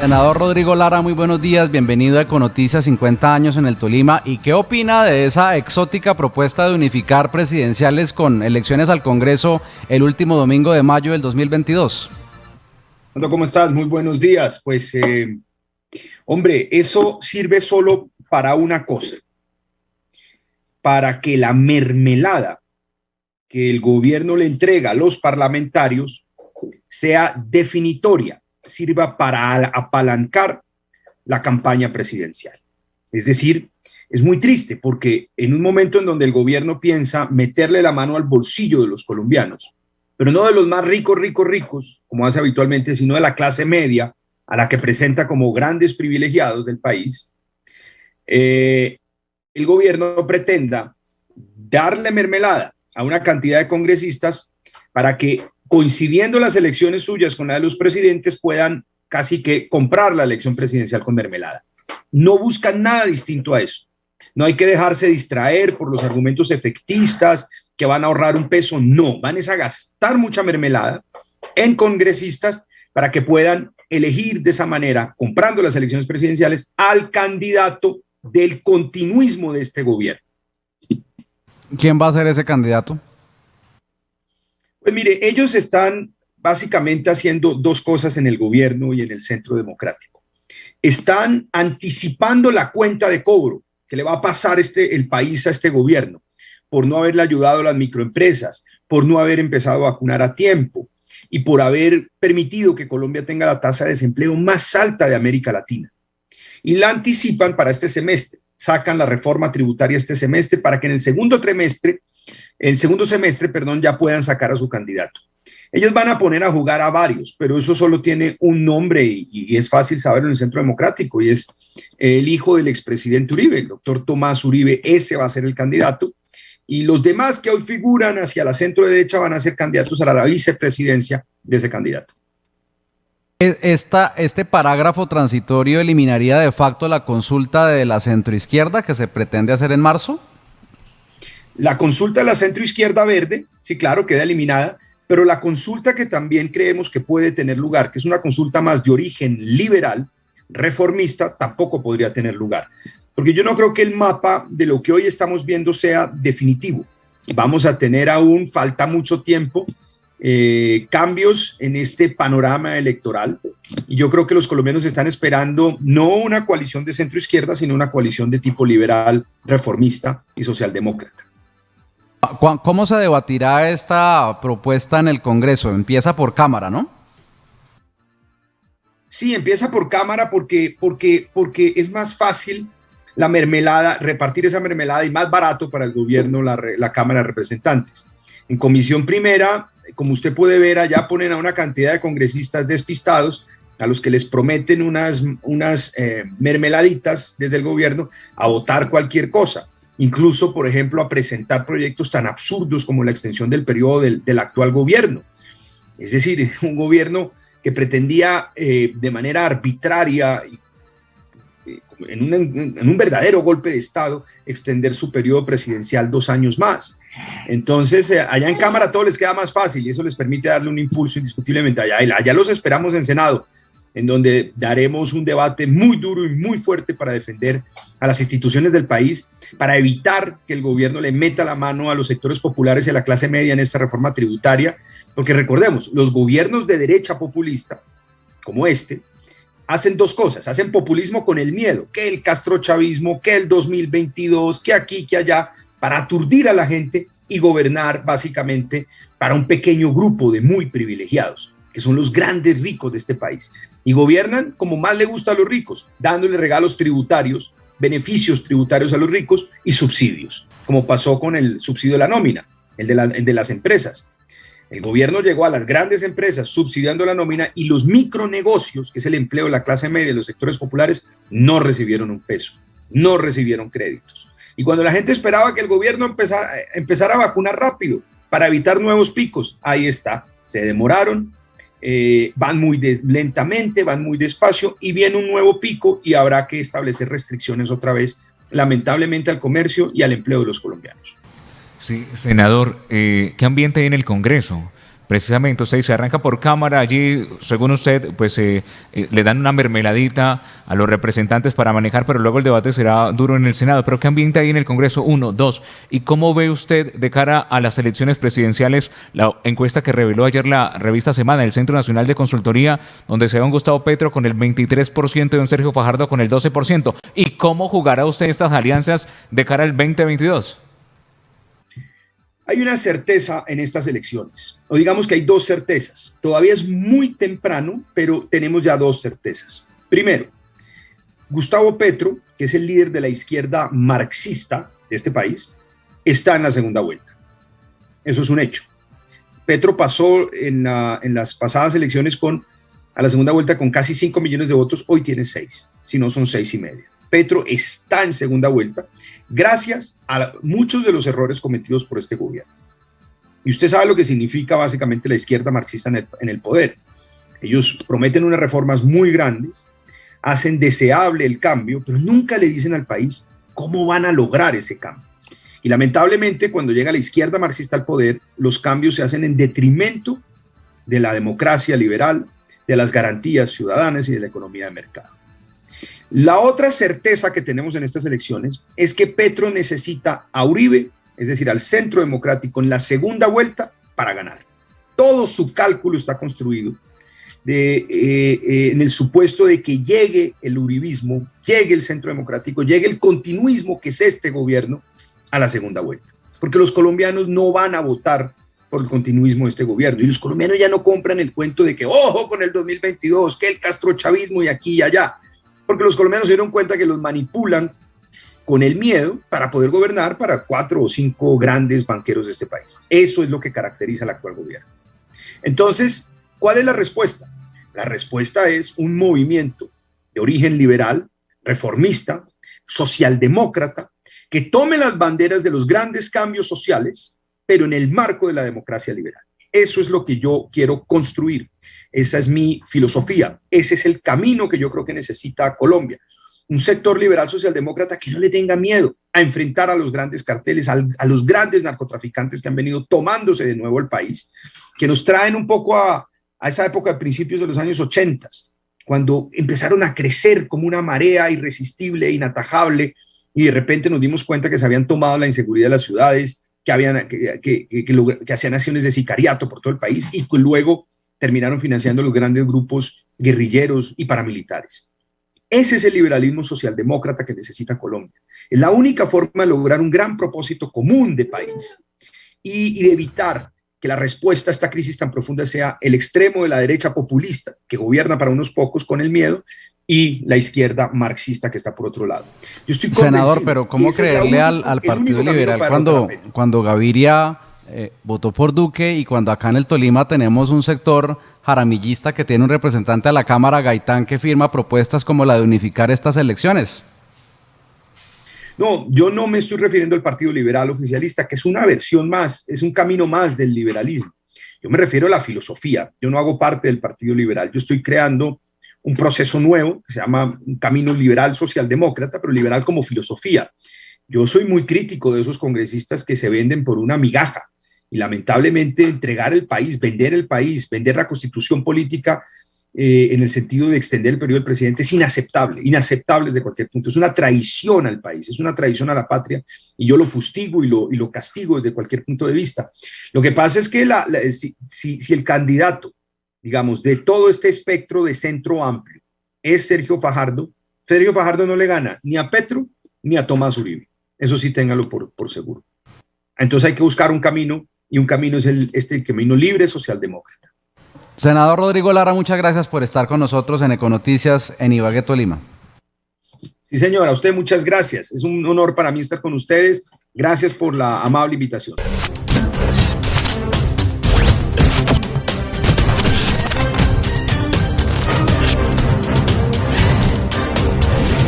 Senador Rodrigo Lara, muy buenos días, bienvenido a Econoticias 50 años en el Tolima. ¿Y qué opina de esa exótica propuesta de unificar presidenciales con elecciones al Congreso el último domingo de mayo del 2022? ¿Cómo estás? Muy buenos días. Pues, hombre, eso sirve solo para una cosa, para que la mermelada que el gobierno le entrega a los parlamentarios sea definitoria, sirva para apalancar la campaña presidencial. Es decir, es muy triste porque en un momento en donde el gobierno piensa meterle la mano al bolsillo de los colombianos, pero no de los más ricos, como hace habitualmente, sino de la clase media, a la que presenta como grandes privilegiados del país, el gobierno pretenda darle mermelada a una cantidad de congresistas para que, coincidiendo las elecciones suyas con la de los presidentes, puedan casi que comprar la elección presidencial con mermelada. No buscan nada distinto a eso. No hay que dejarse distraer por los argumentos efectistas que van a ahorrar un peso. No, van a gastar mucha mermelada en congresistas para que puedan elegir de esa manera, comprando las elecciones presidenciales, al candidato del continuismo de este gobierno. ¿Quién va a ser ese candidato? Pues mire, ellos están básicamente haciendo dos cosas en el gobierno y en el centro democrático. Están anticipando la cuenta de cobro que le va a pasar el país a este gobierno por no haberle ayudado a las microempresas, por no haber empezado a vacunar a tiempo y por haber permitido que Colombia tenga la tasa de desempleo más alta de América Latina. Y la anticipan para este semestre. Sacan la reforma tributaria este semestre para que en el segundo semestre, ya puedan sacar a su candidato. Ellos van a poner a jugar a varios, pero eso solo tiene un nombre y es fácil saberlo en el Centro Democrático, y es el hijo del expresidente Uribe, el doctor Tomás Uribe. Ese va a ser el candidato, y los demás que hoy figuran hacia la centro derecha van a ser candidatos a la vicepresidencia de ese candidato. ¿Este parágrafo transitorio eliminaría de facto la consulta de la centroizquierda que se pretende hacer en marzo? La consulta de la centroizquierda verde, sí, claro, queda eliminada, pero la consulta que también creemos que puede tener lugar, que es una consulta más de origen liberal, reformista, tampoco podría tener lugar. Porque yo no creo que el mapa de lo que hoy estamos viendo sea definitivo. Vamos a tener aún, falta mucho tiempo, cambios en este panorama electoral, y yo creo que los colombianos están esperando no una coalición de centro izquierda, sino una coalición de tipo liberal, reformista y socialdemócrata. ¿Cómo se debatirá esta propuesta en el Congreso? Empieza por Cámara, ¿no? Sí, empieza por Cámara porque es más fácil la mermelada, repartir esa mermelada, y más barato para el gobierno la Cámara de Representantes. En comisión primera, como usted puede ver, allá ponen a una cantidad de congresistas despistados a los que les prometen unas mermeladitas desde el gobierno a votar cualquier cosa. Incluso, por ejemplo, a presentar proyectos tan absurdos como la extensión del periodo del actual gobierno. Es decir, un gobierno que pretendía de manera arbitraria, en un verdadero golpe de Estado, extender su periodo presidencial 2 años más. Entonces, allá en Cámara todo les queda más fácil y eso les permite darle un impulso indiscutiblemente allá los esperamos en Senado, en donde daremos un debate muy duro y muy fuerte para defender a las instituciones del país, para evitar que el gobierno le meta la mano a los sectores populares y a la clase media en esta reforma tributaria, porque recordemos, los gobiernos de derecha populista, como hacen dos cosas: hacen populismo con el miedo, que el castrochavismo, que el 2022, que aquí, que allá, para aturdir a la gente y gobernar básicamente para un pequeño grupo de muy privilegiados, que son los grandes ricos de este país. Y gobiernan como más le gusta a los ricos, dándole regalos tributarios, beneficios tributarios a los ricos y subsidios, como pasó con el subsidio de la nómina, el de las empresas. El gobierno llegó a las grandes empresas subsidiando la nómina, y los micronegocios, que es el empleo de la clase media y los sectores populares, no recibieron un peso, no recibieron créditos. Y cuando la gente esperaba que el gobierno empezara a vacunar rápido para evitar nuevos picos, ahí está, se demoraron, van muy lentamente, van muy despacio, y viene un nuevo pico y habrá que establecer restricciones otra vez, lamentablemente, al comercio y al empleo de los colombianos. Sí, senador, ¿qué ambiente hay en el Congreso? Precisamente, usted dice, arranca por Cámara, allí, según usted, pues le dan una mermeladita a los representantes para manejar, pero luego el debate será duro en el Senado. Pero ¿qué ambiente hay en el Congreso? Uno, dos, ¿y cómo ve usted de cara a las elecciones presidenciales la encuesta que reveló ayer la revista Semana, el Centro Nacional de Consultoría, donde se ve a un Gustavo Petro con el 23% y un Sergio Fajardo con el 12%? ¿Y cómo jugará usted estas alianzas de cara al 2022? Hay una certeza en estas elecciones, o digamos que hay dos certezas. Todavía es muy temprano, pero tenemos ya dos certezas. Primero, Gustavo Petro, que es el líder de la izquierda marxista de este país, está en la segunda vuelta. Eso es un hecho. Petro pasó en las pasadas elecciones a la segunda vuelta con casi 5 millones de votos, hoy tiene 6, si no son 6,5. Petro está en segunda vuelta gracias a muchos de los errores cometidos por este gobierno. Y usted sabe lo que significa básicamente la izquierda marxista en el poder. Ellos prometen unas reformas muy grandes, hacen deseable el cambio, pero nunca le dicen al país cómo van a lograr ese cambio. Y lamentablemente, cuando llega la izquierda marxista al poder, los cambios se hacen en detrimento de la democracia liberal, de las garantías ciudadanas y de la economía de mercado. La otra certeza que tenemos en estas elecciones es que Petro necesita a Uribe, es decir, al Centro Democrático, en la segunda vuelta para ganar. Todo su cálculo está construido en el supuesto de que llegue el uribismo, llegue el Centro Democrático, llegue el continuismo, que es este gobierno, a la segunda vuelta. Porque los colombianos no van a votar por el continuismo de este gobierno. Y los colombianos ya no compran el cuento de que, ojo con el 2022, que el castrochavismo y aquí y allá. Porque los colombianos se dieron cuenta que los manipulan con el miedo para poder gobernar para 4 o 5 grandes banqueros de este país. Eso es lo que caracteriza al actual gobierno. Entonces, ¿cuál es la respuesta? La respuesta es un movimiento de origen liberal, reformista, socialdemócrata, que tome las banderas de los grandes cambios sociales, pero en el marco de la democracia liberal. Eso es lo que yo quiero construir. Esa es mi filosofía. Ese es el camino que yo creo que necesita Colombia. Un sector liberal socialdemócrata que no le tenga miedo a enfrentar a los grandes carteles, a los grandes narcotraficantes que han venido tomándose de nuevo el país, que nos traen un poco a esa época de principios de los años 80, cuando empezaron a crecer como una marea irresistible e inatajable, y de repente nos dimos cuenta que se habían tomado la inseguridad de las ciudades, que hacían acciones de sicariato por todo el país y que luego terminaron financiando los grandes grupos guerrilleros y paramilitares. Ese es el liberalismo socialdemócrata que necesita Colombia. Es la única forma de lograr un gran propósito común de país y de evitar que la respuesta a esta crisis tan profunda sea el extremo de la derecha populista, que gobierna para unos pocos con el miedo, y la izquierda marxista que está por otro lado. Yo estoy Senador, pero ¿cómo creerle al Partido Liberal cuando Gaviria votó por Duque y cuando acá en el Tolima tenemos un sector jaramillista que tiene un representante a la Cámara, Gaitán, que firma propuestas como la de unificar estas elecciones? No, yo no me estoy refiriendo al Partido Liberal oficialista, que es una versión más, es un camino más del liberalismo. Yo me refiero a la filosofía. Yo no hago parte del Partido Liberal. Yo estoy creando un proceso nuevo que se llama un camino liberal socialdemócrata, pero liberal como filosofía. Yo soy muy crítico de esos congresistas que se venden por una migaja y lamentablemente entregar el país, vender la constitución política en el sentido de extender el periodo del presidente es inaceptable desde cualquier punto. Es una traición al país, es una traición a la patria y yo lo fustigo y lo castigo desde cualquier punto de vista. Lo que pasa es que si el candidato, digamos, de todo este espectro de centro amplio es Sergio Fajardo no le gana ni a Petro ni a Tomás Uribe. Eso sí, téngalo por seguro. Entonces hay que buscar un camino, y un camino es el camino libre socialdemócrata. Senador Rodrigo Lara, muchas gracias por estar con nosotros en Econoticias en Ibagué, Tolima. Sí, señora, a usted muchas gracias. Es un honor para mí estar con ustedes. Gracias por la amable invitación.